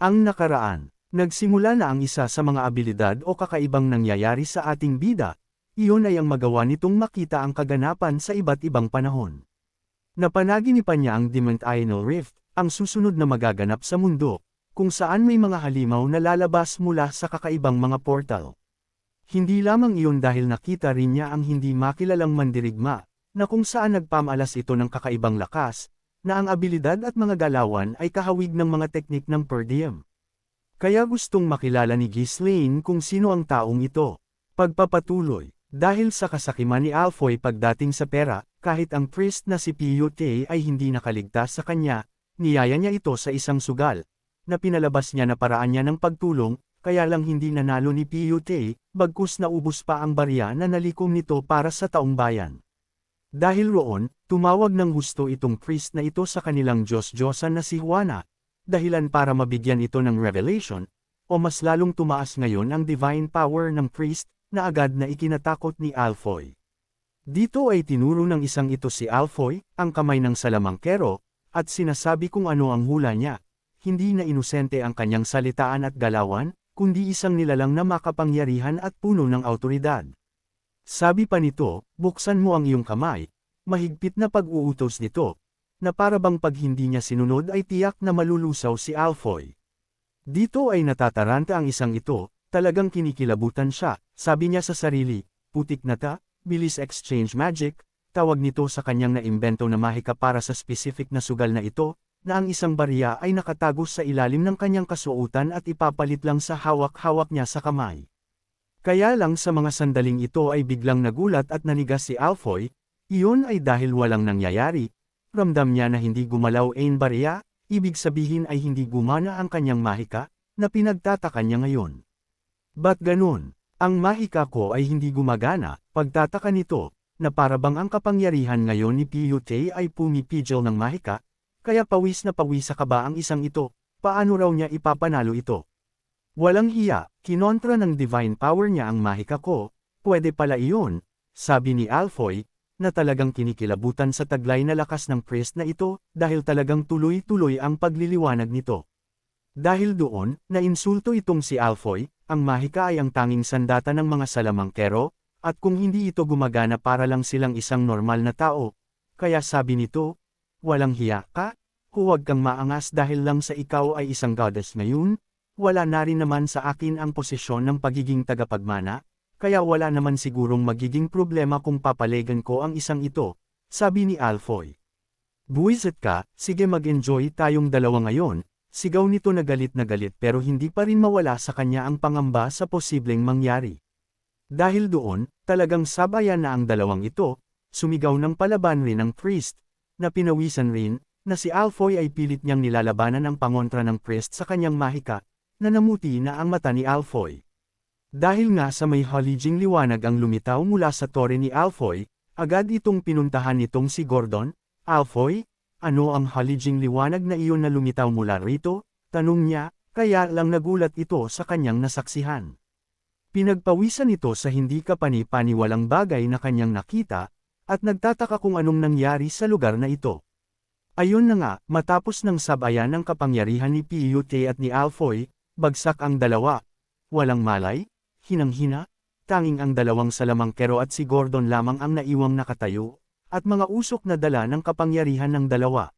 Ang nakaraan. Nagsimula na ang isa sa mga abilidad o kakaibang nangyayari sa ating bida. Iyon ay ang magawa nitong makita ang kaganapan sa iba't ibang panahon. Napanaginipan niya ang Dimensional Rift, ang susunod na magaganap sa mundo, kung saan may mga halimaw na lalabas mula sa kakaibang mga portal. Hindi lamang iyon dahil nakita rin niya ang hindi makilalang mandirigma, na kung saan nagpamalas ito ng kakaibang lakas, na ang abilidad at mga galawan ay kahawig ng mga teknik ng per diem. Kaya gustong makilala ni Ghislaine kung sino ang taong ito. Pagpapatuloy, dahil sa kasakiman ni Alfoy pagdating sa pera, kahit ang priest na si Piyute ay hindi nakaligtas sa kanya, niyaya niya ito sa isang sugal, na pinalabas niya na paraan niya ng pagtulong, kaya lang hindi nanalo ni Piyute, bagkus naubos pa ang barya na nalikom nito para sa taong bayan. Dahil roon, tumawag ng gusto itong priest na ito sa kanilang Diyos-Diyosan na si Juana, dahilan para mabigyan ito ng revelation, o mas lalong tumaas ngayon ang divine power ng priest, na agad na ikinatakot ni Alfoy. Dito ay tinuro ng isang ito si Alfoy, ang kamay ng salamangkero, at sinasabi kung ano ang hula niya. Hindi na inosente ang kanyang salitaan at galawan, kundi isang nilalang na makapangyarihan at puno ng awtoridad. Sabi pa nito, buksan mo ang iyong kamay, mahigpit na pag-uutos nito, na para bang pag hindi niya sinunod ay tiyak na malulusaw si Alfoy. Dito ay natataranta ang isang ito, talagang kinikilabutan siya, sabi niya sa sarili, putik na ta, bilis exchange magic, tawag nito sa kanyang naimbento na mahika para sa specific na sugal na ito, na ang isang barya ay nakatagos sa ilalim ng kanyang kasuotan at ipapalit lang sa hawak-hawak niya sa kamay. Kaya lang sa mga sandaling ito ay biglang nagulat at nanigas si Alfoy, iyon ay dahil walang nangyayari. Ramdam niya na hindi gumalaw ang barya, ibig sabihin ay hindi gumana ang kanyang mahika, na pinagtataka niya ngayon. Ba't ganun? Ang mahika ko ay hindi gumagana, pagtataka nito, na parabang ang kapangyarihan ngayon ni Piyute ay pumipigil ng mahika, kaya pawis na pawis sa kaba ang isang ito, paano raw niya ipapanalo ito? Walang hiya, kinontra ng divine power niya ang mahika ko, pwede pala iyon, sabi ni Alfoy, na talagang kinikilabutan sa taglay na lakas ng priest na ito, dahil talagang tuloy-tuloy ang pagliliwanag nito. Dahil doon, nainsulto itong si Alfoy, ang mahika ay ang tanging sandata ng mga salamangkero, at kung hindi ito gumagana para lang silang isang normal na tao, kaya sabi nito, walang hiya ka, huwag kang maangas dahil lang sa ikaw ay isang goddess ngayon, wala na rin naman sa akin ang posisyon ng pagiging tagapagmana, kaya wala naman sigurong magiging problema kung papalagan ko ang isang ito, sabi ni Alfoy. Buwisit ka, sige mag-enjoy tayong dalawa ngayon, sigaw nito na galit pero hindi pa rin mawala sa kanya ang pangamba sa posibleng mangyari. Dahil doon, talagang sabayan na ang dalawang ito, sumigaw ng palaban rin ang priest, na pinawisan rin, na si Alfoy ay pilit niyang nilalabanan ang pangontra ng priest sa kanyang mahika, na namuti na ang mata ni Alfoy. Dahil nga sa may haliging liwanag ang lumitaw mula sa tore ni Alfoy, agad itong pinuntahan nitong si Gordon. Alfoy, ano ang haliging liwanag na iyon na lumitaw mula rito? Tanong niya, kaya lang nagulat ito sa kanyang nasaksihan. Pinagpawisan ito sa hindi kapani-paniwalang bagay na kanyang nakita, at nagtataka kung anong nangyari sa lugar na ito. Ayon na nga, matapos ng sabayan ng kapangyarihan ni Piyute at ni Alfoy, bagsak ang dalawa. Walang malay, hinang-hina, tanging ang dalawang salamangkero at si Gordon lamang ang naiwang nakatayo, at mga usok na dala ng kapangyarihan ng dalawa.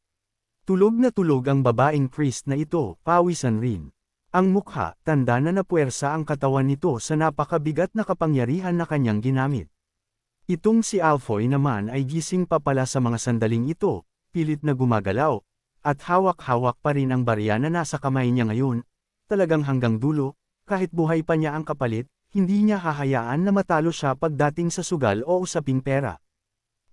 Tulog na tulog ang babaeng priest na ito, pawisan rin. Ang mukha, tanda na napuwersa ang katawan nito sa napakabigat na kapangyarihan na kanyang ginamit. Itong si Alfoy naman ay gising pa pala sa mga sandaling ito, pilit na gumagalaw, at hawak-hawak pa rin ang barya na nasa kamay niya ngayon, talagang hanggang dulo, kahit buhay pa niya ang kapalit, hindi niya hahayaan na matalo siya pagdating sa sugal o usaping pera.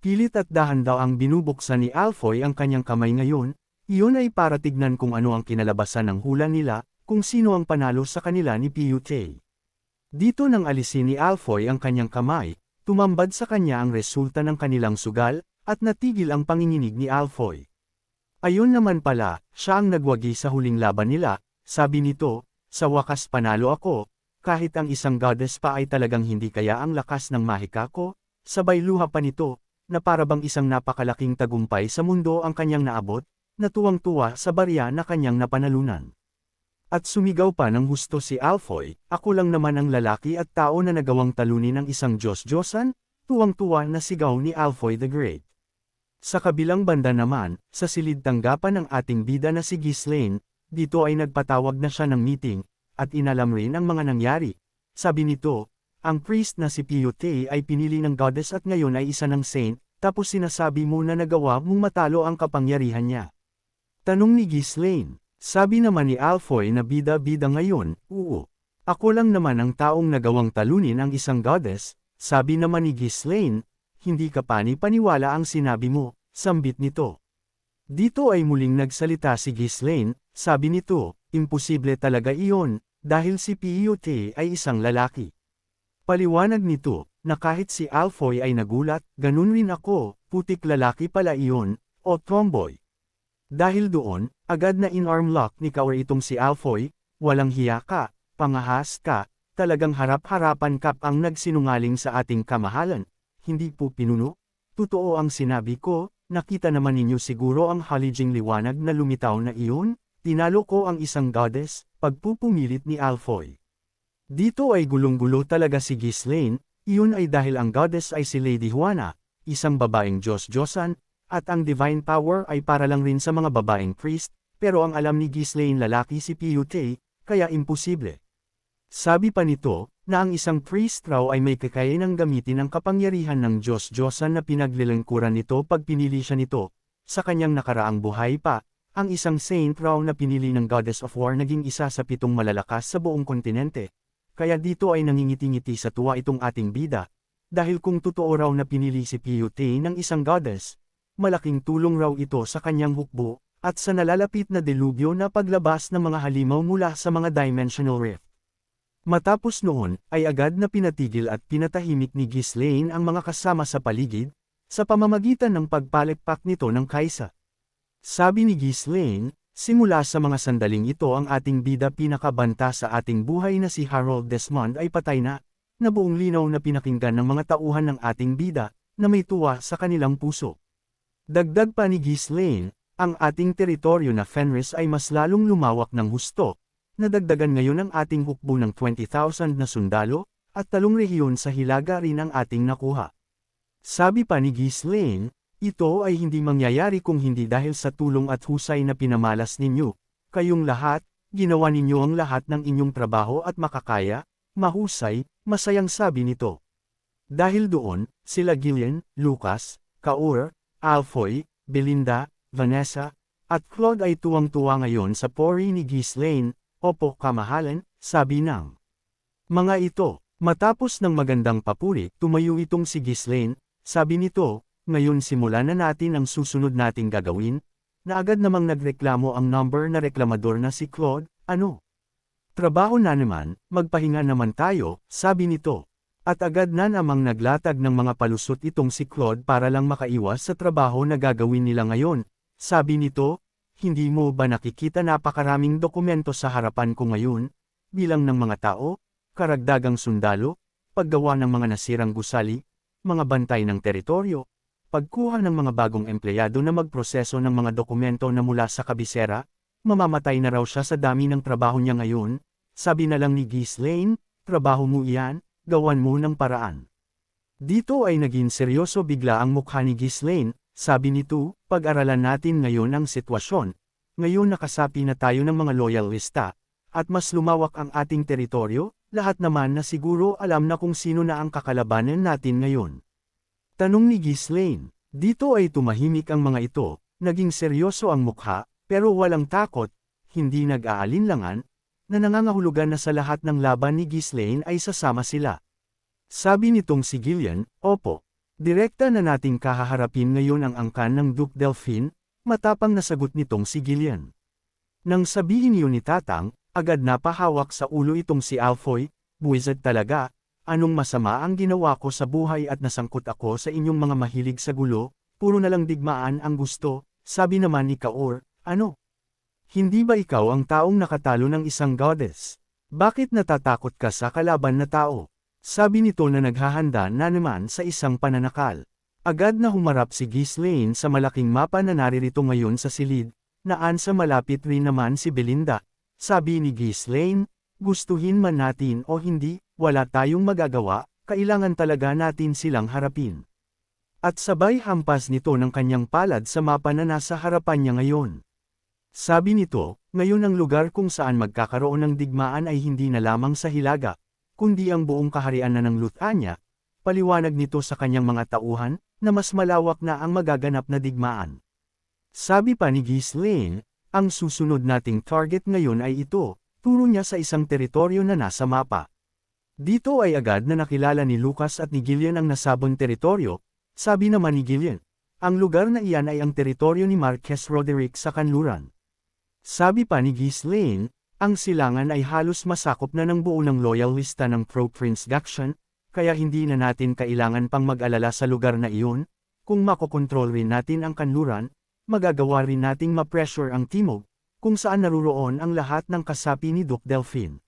Pilit at dahan daw ang binubuksan ni Alfoy ang kanyang kamay ngayon, iyon ay para tignan kung ano ang kinalabasan ng hula nila, kung sino ang panalo sa kanila ni Piyute. Dito nang alisin ni Alfoy ang kanyang kamay, tumambad sa kanya ang resulta ng kanilang sugal, at natigil ang panginginig ni Alfoy. Ayon naman pala, siya ang nagwagi sa huling laban nila, sabi nito, sa wakas panalo ako, kahit ang isang goddess pa ay talagang hindi kaya ang lakas ng mahika ko, sabay luha pa nito, na parabang isang napakalaking tagumpay sa mundo ang kanyang naabot, na tuwang-tuwa sa barya na kanyang napanalunan. At sumigaw pa ng husto si Alfoy, ako lang naman ang lalaki at tao na nagawang talunin ng isang Diyos-Diyosan, tuwang-tuwa na sigaw ni Alfoy the Great. Sa kabilang banda naman, sa silid tanggapan ng ating bida na si Ghislaine, dito ay nagpatawag na siya ng meeting, at inalam rin ang mga nangyari. Sabi nito, ang priest na si Piyute ay pinili ng goddess at ngayon ay isa ng saint, tapos sinasabi mo na nagawa mong matalo ang kapangyarihan niya. Tanong ni Ghislaine. Sabi naman ni Alfoy na bida-bida ngayon, oo. Ako lang naman ang taong nagawang talunin ang isang goddess, sabi naman ni Ghislaine, hindi ka pani-paniwala ang sinabi mo, sambit nito. Dito ay muling nagsalita si Ghislaine, sabi nito, imposible talaga iyon, dahil si Piyute ay isang lalaki. Paliwanag nito, na kahit si Alfoy ay nagulat, ganun rin ako, putik lalaki pala iyon, o tomboy. Dahil doon, agad na in-arm lock ni Kaur itong si Alfoy, walang hiya ka, pangahas ka, talagang harap-harapan kap ang nagsinungaling sa ating kamahalan. Hindi po pinuno? Totoo ang sinabi ko, nakita naman ninyo siguro ang halijing liwanag na lumitaw na iyon, tinalo ko ang isang goddess, pagpupumilit ni Alfoy. Dito ay gulong-gulo talaga si Ghislaine, iyon ay dahil ang goddess ay si Lady Juana, isang babaeng Diyos-Diyosan, at ang divine power ay para lang rin sa mga babaeng priest, pero ang alam ni Ghislaine lalaki si Piyute, kaya imposible. Sabi pa nito, na ang isang priest raw ay may kakayanang gamitin ang kapangyarihan ng Diyos-Diyosan na pinaglilingkuran nito pag pinili siya nito, sa kanyang nakaraang buhay pa, ang isang saint raw na pinili ng Goddess of War naging isa sa 7 malalakas sa buong kontinente. Kaya dito ay nangingiti-ngiti sa tuwa itong ating bida, dahil kung totoo raw na pinili si Piyute ng isang goddess, malaking tulong raw ito sa kanyang hukbo, at sa nalalapit na delubyo na paglabas ng mga halimaw mula sa mga dimensional rift. Matapos noon, ay agad na pinatigil at pinatahimik ni Ghislaine ang mga kasama sa paligid, sa pamamagitan ng pagpalekpak nito ng kaisa. Sabi ni Ghislaine, simula sa mga sandaling ito ang ating bida pinakabanta sa ating buhay na si Harold Desmond ay patay na buong linaw na pinakinggan ng mga tauhan ng ating bida, na may tuwa sa kanilang puso. Dagdag pa ni Ghislaine, ang ating teritoryo na Fenris ay mas lalong lumawak ng husto, nadagdagan ngayon ang ating hukbo ng 20,000 na sundalo, at 3 rehiyon sa Hilaga rin ang ating nakuha. Sabi pa ni Ghislaine, ito ay hindi mangyayari kung hindi dahil sa tulong at husay na pinamalas ninyo, kayong lahat, ginawa ninyo ang lahat ng inyong trabaho at makakaya, mahusay, masayang sabi nito. Dahil doon, sila Gillian, Lucas, Kaur, Alfoy, Belinda, Vanessa, at Claude ay tuwang-tuwa ngayon sa pori ni Ghislaine, opo kamahalan, sabi ng mga ito. Matapos ng magandang papuri, tumayo itong si Ghislaine, sabi nito, ngayon simulan na natin ang susunod nating gagawin, na agad namang nagreklamo ang number na reklamador na si Claude, ano? Trabaho na naman, magpahinga naman tayo, sabi nito. At agad na namang naglatag ng mga palusot itong si Claude para lang makaiwas sa trabaho na gagawin nila ngayon. Sabi nito, hindi mo ba nakikita napakaraming dokumento sa harapan ko ngayon, bilang ng mga tao, karagdagang sundalo, paggawa ng mga nasirang gusali, mga bantay ng teritoryo, pagkuha ng mga bagong empleyado na magproseso ng mga dokumento na mula sa kabisera, mamamatay na raw siya sa dami ng trabaho niya ngayon. Sabi na lang ni Ghislaine, trabaho mo iyan, gawan mo ng paraan. Dito ay naging seryoso bigla ang mukha ni Ghislaine, sabi nito, pag-aralan natin ngayon ang sitwasyon. Ngayon nakasapi na tayo ng mga loyalista, at mas lumawak ang ating teritoryo, lahat naman na siguro alam na kung sino na ang kakalabanan natin ngayon. Tanong ni Ghislaine, dito ay tumahimik ang mga ito, naging seryoso ang mukha, pero walang takot, hindi nag-aalinlangan, na nangangahulugan na sa lahat ng laban ni Ghislaine ay sasama sila. Sabi nitong si Gillian, opo, direkta na nating kahaharapin ngayon ang angkan ng Duke Delphine, matapang na sagot nitong si Gillian. Nang sabihin yun ni Tatang, agad napahawak sa ulo itong si Alfoy, buwizard talaga, anong masama ang ginawa ko sa buhay at nasangkot ako sa inyong mga mahilig sa gulo, puro na lang digmaan ang gusto, sabi naman ni Kaur, ano? Hindi ba ikaw ang taong nakatalo ng isang goddess? Bakit natatakot ka sa kalaban na tao? Sabi nito na naghahanda na naman sa isang pananakal. Agad na humarap si Ghislaine sa malaking mapa na naririto ngayon sa silid, naan sa malapit rin naman si Belinda. sabi ni Ghislaine, gustuhin man natin o hindi, wala tayong magagawa, kailangan talaga natin silang harapin. At sabay hampas nito ng kanyang palad sa mapa na nasa harapan niya ngayon. Sabi nito, ngayon ang lugar kung saan magkakaroon ng digmaan ay hindi na lamang sa Hilaga, kundi ang buong kaharian na ng Luthania, paliwanag nito sa kanyang mga tauhan, na mas malawak na ang magaganap na digmaan. Sabi pa ni Ghislaine, ang susunod nating target ngayon ay ito, turo niya sa isang teritoryo na nasa mapa. Dito ay agad na nakilala ni Lucas at ni Gillian ang nasabong teritoryo, sabi naman ni Gillian, ang lugar na iyan ay ang teritoryo ni Marquess Roderick sa kanluran. Sabi pa ni Ghislaine, ang silangan ay halos masakop na ng buo ng loyalista ng pro-Prince Gakshan, kaya hindi na natin kailangan pang mag-alala sa lugar na iyon, kung makokontrol rin natin ang kanluran, magagawa rin nating ma-pressure ang timog, kung saan naruroon ang lahat ng kasapi ni Duke Delphine.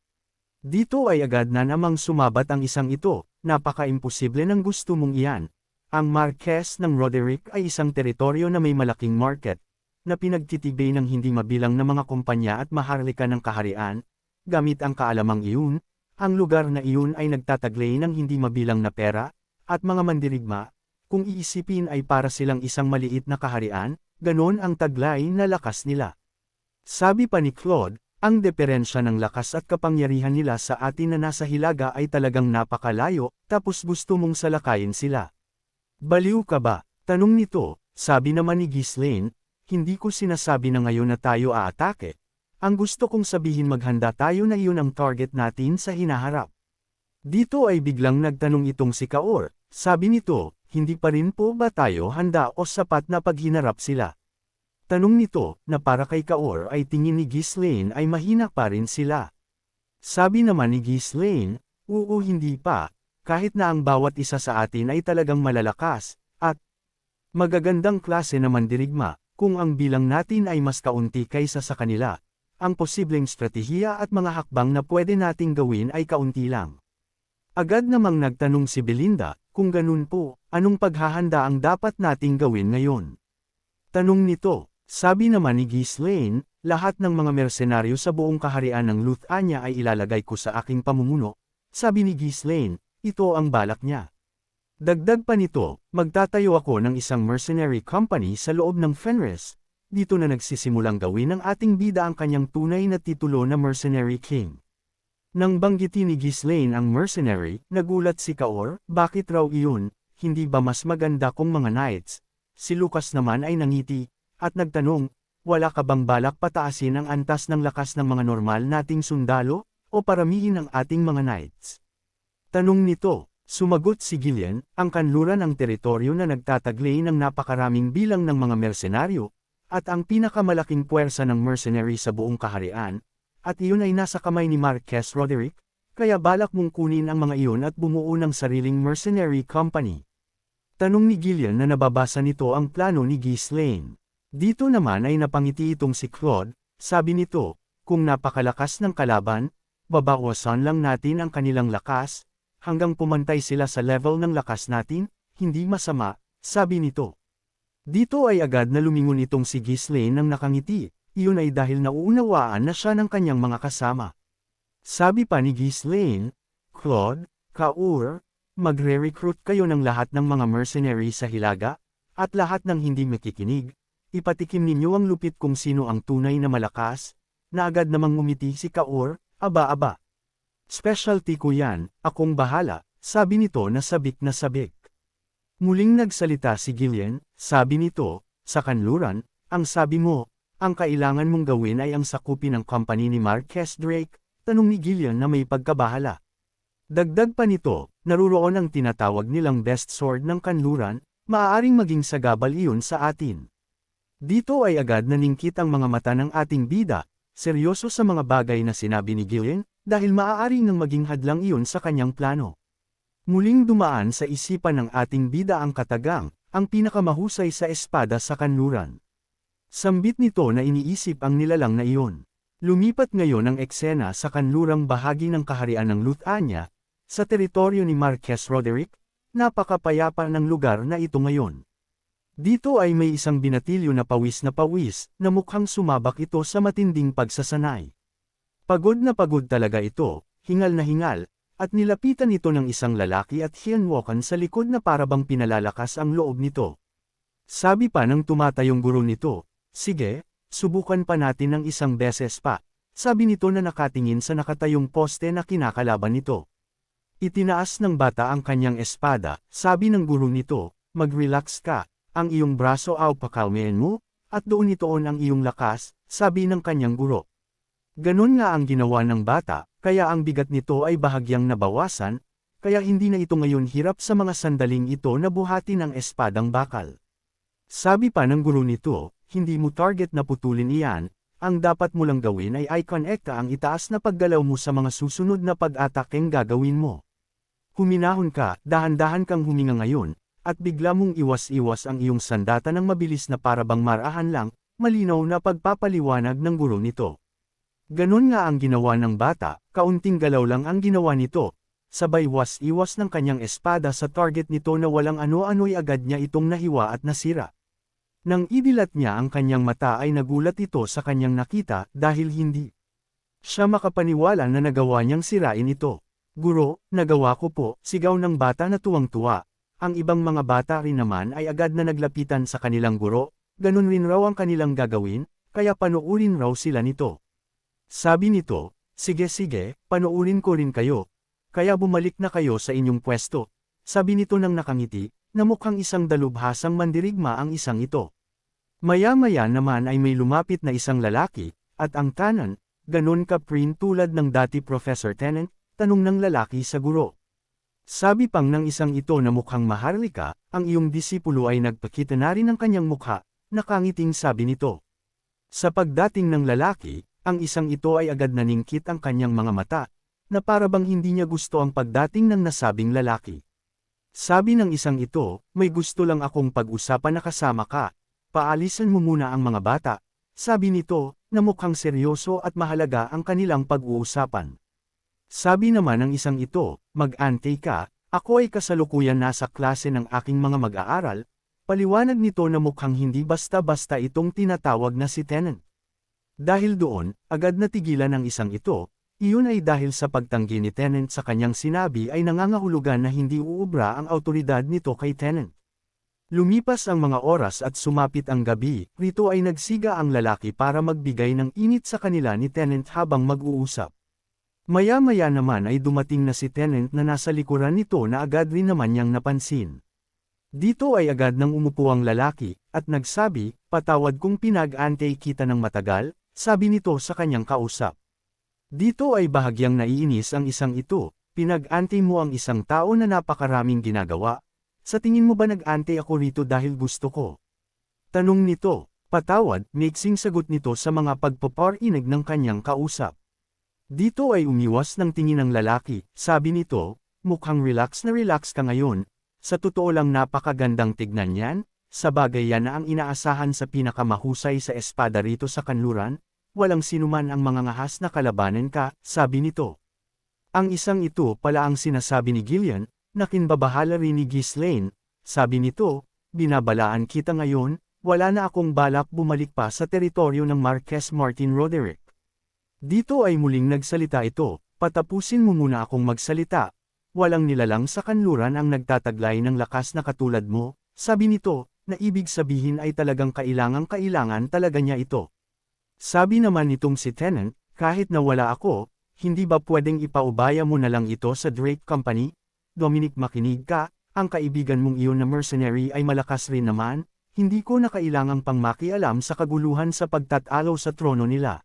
Dito ay agad na namang sumabat ang isang ito, napaka-imposible ng gusto mong iyan. Ang Marquess ng Roderick ay isang teritoryo na may malaking market, na pinagtitibay ng hindi mabilang na mga kumpanya at maharlika ng kaharian, gamit ang kaalamang iyon, ang lugar na iyon ay nagtataglay ng hindi mabilang na pera, at mga mandirigma, kung iisipin ay para silang isang maliit na kaharian, ganon ang taglay na lakas nila. Sabi pa ni Claude, ang diferensya ng lakas at kapangyarihan nila sa atin na nasa Hilaga ay talagang napakalayo, tapos gusto mong salakayin sila. Baliw ka ba? Tanong nito, sabi naman ni Ghislaine, hindi ko sinasabi na ngayon na tayo aatake. Ang gusto kong sabihin maghanda tayo na iyon ang target natin sa hinaharap. Dito ay biglang nagtanong itong si Kaor, sabi nito, hindi pa rin po ba tayo handa o sapat na paghinarap sila? Tanong nito, na para kay Kaor ay tingin ni Ghislaine ay mahina pa rin sila. Sabi naman ni Ghislaine, oo hindi pa, kahit na ang bawat isa sa atin ay talagang malalakas, at magagandang klase na mandirigma. Kung ang bilang natin ay mas kaunti kaysa sa kanila, ang posibleng stratehiya at mga hakbang na pwede nating gawin ay kaunti lang. Agad namang nagtanong si Belinda, kung ganun po, anong paghahanda ang dapat nating gawin ngayon? Tanong nito, sabi naman ni Ghislaine, lahat ng mga mersenaryo sa buong kaharian ng Luthania ay ilalagay ko sa aking pamumuno. Sabi ni Ghislaine, ito ang balak niya. Dagdag pa nito, magtatayo ako ng isang mercenary company sa loob ng Fenris. Dito na nagsisimulang gawin ng ating bida ang kanyang tunay na titulo na Mercenary King. Nang banggitin ni Ghislaine ang mercenary, nagulat si Kaor, bakit raw iyon, hindi ba mas maganda kung mga knights? Si Lucas naman ay nangiti, at nagtanong, wala ka bang balak pataasin ang antas ng lakas ng mga normal nating sundalo, o paramihin ang ating mga knights? Tanong nito. Sumagot si Gillian, ang kanluran ang teritoryo na nagtataglay ng napakaraming bilang ng mga mersenaryo, at ang pinakamalaking puwersa ng mercenary sa buong kaharian, at iyon ay nasa kamay ni Marquess Roderick, kaya balak mong kunin ang mga iyon at bumuo ng sariling mercenary company. Tanong ni Gillian na nababasa nito ang plano ni Ghislaine. Dito naman ay napangiti itong si Claude, sabi nito, kung napakalakas ng kalaban, babawasan lang natin ang kanilang lakas, hanggang pumantay sila sa level ng lakas natin, hindi masama, sabi nito. Dito ay agad na lumingon itong si Ghislaine nang nakangiti, iyon ay dahil nauunawaan na siya ng kanyang mga kasama. Sabi pa ni Ghislaine, Claude, Kaur, magre-recruit kayo ng lahat ng mga mercenary sa Hilaga, at lahat ng hindi makikinig, ipatikim ninyo ang lupit kung sino ang tunay na malakas, na agad namang ngumiti si Kaur, aba-aba. Specialty ko yan, akong bahala, sabi nito na sabik na sabik. Muling nagsalita si Gillian, sabi nito, sa kanluran, ang sabi mo, ang kailangan mong gawin ay ang sakupin ng company ni Marquess Drake, tanong ni Gillian na may pagkabahala. Dagdag pa nito, naruroon ang tinatawag nilang best sword ng kanluran, maaaring maging sagabal iyon sa atin. Dito ay agad naningkit ang mga mata ng ating bida, seryoso sa mga bagay na sinabi ni Gillian, dahil maaaring nang maging hadlang iyon sa kanyang plano. Muling dumaan sa isipan ng ating bida ang katagang, ang pinakamahusay sa espada sa kanluran. Sambit nito na iniisip ang nilalang na iyon. Lumipat ngayon ang eksena sa kanlurang bahagi ng kaharian ng Luthania, sa teritoryo ni Marquess Roderick, napakapayapa ng lugar na ito ngayon. Dito ay may isang binatilyo na pawis, na mukhang sumabak ito sa matinding pagsasanay. Pagod na pagod talaga ito, hingal na hingal, at nilapitan ito ng isang lalaki at hinwakan sa likod na parabang pinalalakas ang loob nito. Sabi pa ng tumatayong guro nito, sige, subukan pa natin ng isang beses pa, sabi nito na nakatingin sa nakatayong poste na kinakalaban nito. Itinaas ng bata ang kanyang espada, sabi ng guro nito, mag-relax ka, ang iyong braso au pakalmayan mo, at doon itoon ang iyong lakas, sabi ng kanyang guro. Ganon nga ang ginawa ng bata, kaya ang bigat nito ay bahagyang nabawasan, kaya hindi na ito ngayon hirap sa mga sandaling ito na buhatin ang espadang bakal. Sabi pa ng guro nito, hindi mo target na putulin iyan, ang dapat mo lang gawin ay i-connecta ang itaas na paggalaw mo sa mga susunod na pag-atakeng gagawin mo. Huminahon ka, dahan-dahan kang huminga ngayon, at bigla mong iwas-iwas ang iyong sandata ng mabilis na parabang marahan lang, malinaw na pagpapaliwanag ng guro nito. Ganon nga ang ginawa ng bata, kaunting galaw lang ang ginawa nito, sabay was-iwas ng kanyang espada sa target nito na walang ano-ano'y agad niya itong nahiwa at nasira. Nang idilat niya ang kanyang mata ay nagulat ito sa kanyang nakita dahil hindi siya makapaniwala na nagawa niyang sirain ito. Guro, nagawa ko po, sigaw ng bata na tuwang-tuwa. Ang ibang mga bata rin naman ay agad na naglapitan sa kanilang guro, ganun rin raw ang kanilang gagawin, kaya panoorin raw sila nito. Sabi nito, sige, panoorin ko rin kayo. Kaya bumalik na kayo sa inyong pwesto. Sabi nito nang nakangiti, na mukhang isang dalubhasang mandirigma ang isang ito. Maya-maya naman ay may lumapit na isang lalaki, at ang tanan, ganon ka-prin tulad ng dati Professor Tennant, tanong ng lalaki sa guro. Sabi pang ng isang ito na mukhang maharlika, ang iyong disipulo ay nagpakita na rin ng kanyang mukha, nakangiting sabi nito. Sa pagdating ng lalaki, ang isang ito ay agad naningkit ang kanyang mga mata, na parabang hindi niya gusto ang pagdating ng nasabing lalaki. Sabi ng isang ito, may gusto lang akong pag-usapan na kasama ka, paalisan mo muna ang mga bata, sabi nito, na mukhang seryoso at mahalaga ang kanilang pag-uusapan. Sabi naman ng isang ito, mag-antay ka, ako ay kasalukuyan nasa klase ng aking mga mag-aaral, paliwanag nito na mukhang hindi basta-basta itong tinatawag na si Tennant. Dahil doon, agad natigilan ng isang ito, iyon ay dahil sa pagtanggi ni Tennant sa kanyang sinabi ay nangangahulugan na hindi uubra ang awtoridad nito kay Tennant. Lumipas ang mga oras at sumapit ang gabi, rito ay nagsiga ang lalaki para magbigay ng init sa kanila ni Tennant habang mag-uusap. Maya-maya naman ay dumating na si Tennant na nasa likuran nito na agad rin naman niyang napansin. Dito ay agad nang umupo ang lalaki, at nagsabi, patawad kung pinag-antay kita ng matagal, sabi nito sa kanyang kausap. Dito ay bahagyang naiinis ang isang ito, pinag-antay mo ang isang tao na napakaraming ginagawa, sa tingin mo ba nag-antay ako rito dahil gusto ko? Tanong nito, patawad, maiksing sagot nito sa mga pagpaparinig ng kanyang kausap. Dito ay umiwas ng tingin ng lalaki, sabi nito, mukhang relax na relax ka ngayon, sa totoo lang napakagandang tignan yan, sa bagay yan na ang inaasahan sa pinakamahusay sa espada rito sa kanluran, walang sinuman ang mga ngahas na kalabanan ka, sabi nito. Ang isang ito pala ang sinasabi ni Gillian, na kinbabahala rin ni Ghislaine, sabi nito, binabalaan kita ngayon, wala na akong balak bumalik pa sa teritoryo ng Marquess Martin Roderick. Dito ay muling nagsalita ito, patapusin mo muna akong magsalita, walang nilalang sa kanluran ang nagtataglay ng lakas na katulad mo, sabi nito, na ibig sabihin ay talagang kailangan talaga niya ito. Sabi naman nitong si Tennant, kahit na wala ako, hindi ba pwedeng ipaubaya mo na lang ito sa Drake Company? Dominic makinig ka, ang kaibigan mong iyon na mercenary ay malakas rin naman, hindi ko na kailangang pang makialam sa kaguluhan sa pagtatalo sa trono nila.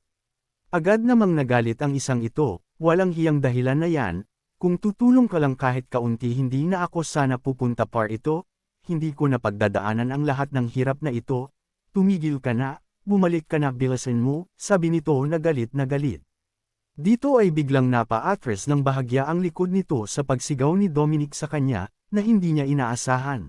Agad namang nagalit ang isang ito, walang hiyang dahilan na yan, kung tutulong ka lang kahit kaunti hindi na ako sana pupunta par ito, hindi ko na pagdadaanan ang lahat ng hirap na ito, tumigil ka na, bumalik ka na bilisan mo, sabi nito na galit na galit. Dito ay biglang napa-atras ng bahagya ang likod nito sa pagsigaw ni Dominic sa kanya, na hindi niya inaasahan.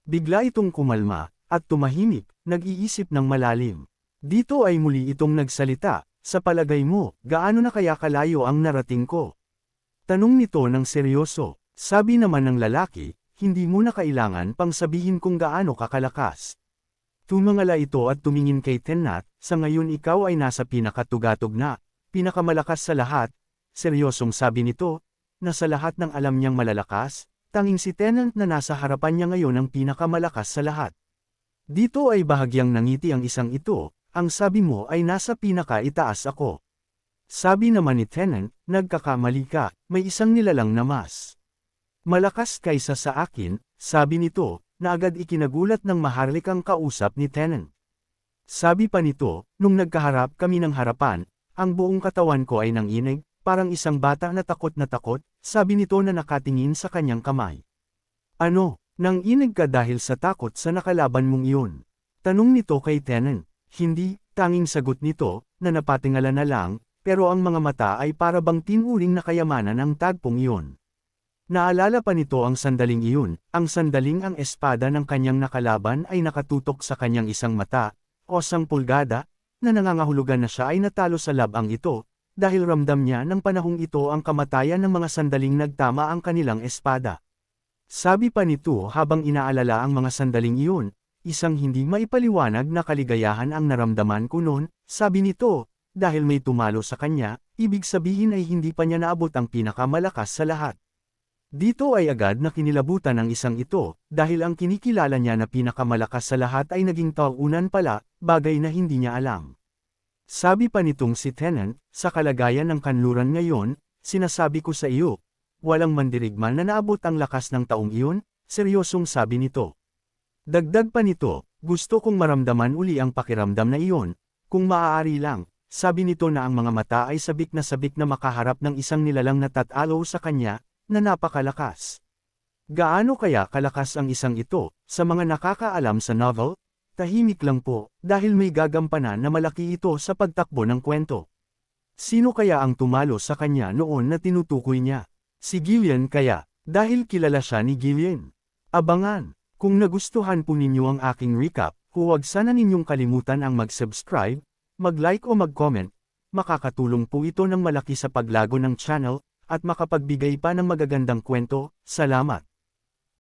Bigla itong kumalma, at tumahimik, nag-iisip ng malalim. Dito ay muli itong nagsalita, sa palagay mo, gaano na kaya kalayo ang narating ko? Tanong nito ng seryoso, sabi naman ng lalaki, hindi mo na kailangan pang sabihin kung gaano kakalakas. Tumangala ito at tumingin kay Tennant, sa ngayon ikaw ay nasa pinakatugatog na, Pinakamalakas sa lahat, seryosong sabi nito, na sa lahat ng alam niyang malalakas, tanging si Tennant na nasa harapan niya ngayon ang pinakamalakas sa lahat. Dito ay bahagyang nangiti ang isang ito, ang sabi mo ay nasa pinaka-itaas ako. Sabi naman ni Tennant, nagkakamali ka, may isang nilalang na mas malakas kaysa sa akin, sabi nito, na agad ikinagulat ng maharlikang kausap ni Tennant. Sabi pa nito, nung nagkaharap kami ng harapan, ang buong katawan ko ay nanginig, parang isang bata na takot, sabi nito na nakatingin sa kanyang kamay. Ano, nanginig ka dahil sa takot sa nakalaban mong iyon? Tanong nito kay Tennant. Hindi, tanging sagot nito, na napatingala na lang, pero ang mga mata ay para bang tinuring na kayamanan ang tagpong iyon. Naalala pa nito ang sandaling iyon, ang sandaling ang espada ng kanyang nakalaban ay nakatutok sa kanyang isang mata, o 10 pulgada, na nangangahulugan na siya ay natalo sa labang ito, dahil ramdam niya ng panahong ito ang kamatayan ng mga sandaling nagtama ang kanilang espada. Sabi pa nito habang inaalala ang mga sandaling iyon, isang hindi maipaliwanag na kaligayahan ang naramdaman ko noon, sabi nito, dahil may tumalo sa kanya, ibig sabihin ay hindi pa niya naabot ang pinakamalakas sa lahat. Dito ay agad na kinilabutan ang isang ito, dahil ang kinikilala niya na pinakamalakas sa lahat ay naging taunan pala, bagay na hindi niya alam. Sabi pa nitong si Tennant, sa kalagayan ng kanluran ngayon, sinasabi ko sa iyo, walang mandirigman na naabot ang lakas ng taong iyon, seryosong sabi nito. Dagdag pa nito, gusto kong maramdaman uli ang pakiramdam na iyon, kung maaari lang, sabi nito na ang mga mata ay sabik na makaharap ng isang nilalang na tatalo sa kanya, na napakalakas. Gaano kaya kalakas ang isang ito, sa mga nakakaalam sa novel? Tahimik lang po, dahil may gagampanan na malaki ito sa pagtakbo ng kwento. Sino kaya ang tumalo sa kanya noon na tinutukoy niya? Si Gillian kaya, dahil kilala siya ni Gillian. Abangan! Kung nagustuhan po ninyo ang aking recap, huwag sana ninyong kalimutan ang mag-subscribe, mag-like o mag-comment, makakatulong po ito ng malaki sa paglago ng channel, at makapagbigay pa ng magagandang kwento. Salamat!